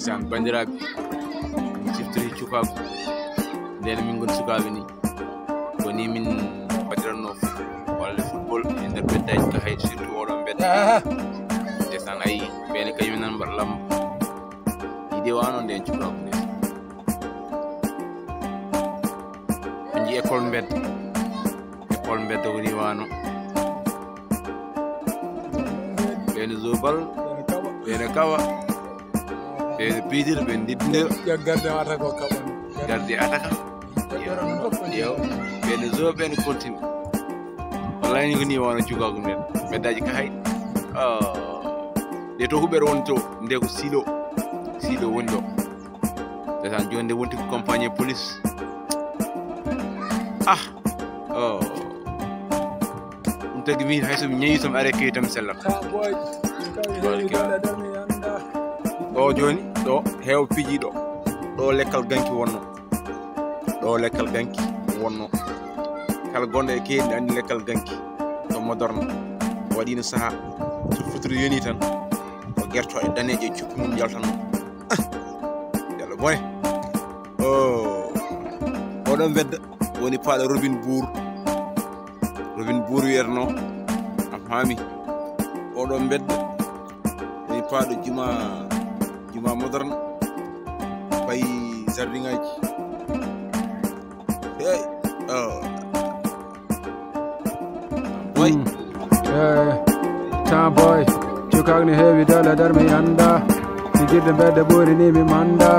ndeysaan bandiraɓe mi siftiri Sukaabe nden min goni Sukaabe ni woni min badiranno walle football e nder beddaji ka hay surtout oɗon bedda ndeysaan ayi ɓene kañum nan mbaɗa lamba yiide wano nden Sukaabe ndesan ɓe jii école mbedda woni wano ɓene zobal ɓene kawa ɓene piidir ɓe diddinira garde ataka yo ɓene zo ɓene continue wallahi ni ko ni wano Sukaabe nden beddaji ka hay nde to huɓere woni to nde ko silo woni ɗo ndesan joni nde wonti ko compagnie police ɗum tagi min hay somi ñayi somi are kewitam sellata ɗo joni ɗo heew piji ɗo lekkal ganki wonno kala gonɗo e keedi andi lekkal ganki to modorno waɗino saaha so futuro yoni tan o guerto e daneje e cukku mum jaltanno yalla bone oɗon bedda woni paaɗo Robin Bour wiyeteno am haami oɗon bedda woni paaɗo juma moderne fayi jardin ngaji hey boy Temps Boy Sukaabe ne heewi dole nder mi anda fijirde bedde ɓuri ni mi manda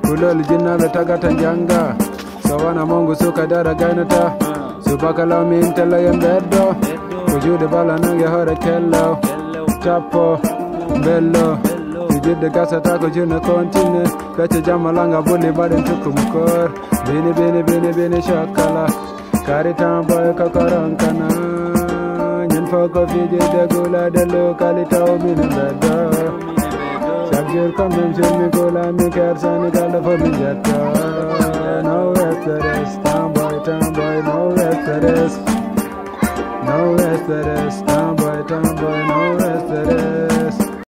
kulol jinnaɓe tagata janga so wona mongu suka dara gaynata subaka law min tella yen beddo ko juuɗe balla nange hoore kello tappo bello fijirde gasata ko jurne continue fecce jamma langa bulli mbaɗen tukkumu kor bini chokala kari Temps Boy kokoron kana ñen fo ko fijirde gulade lokali taw mine beddo chaque jour comme même jour mi gula mi kersani galɗo fo mi jetto no rest Temps Boy no rest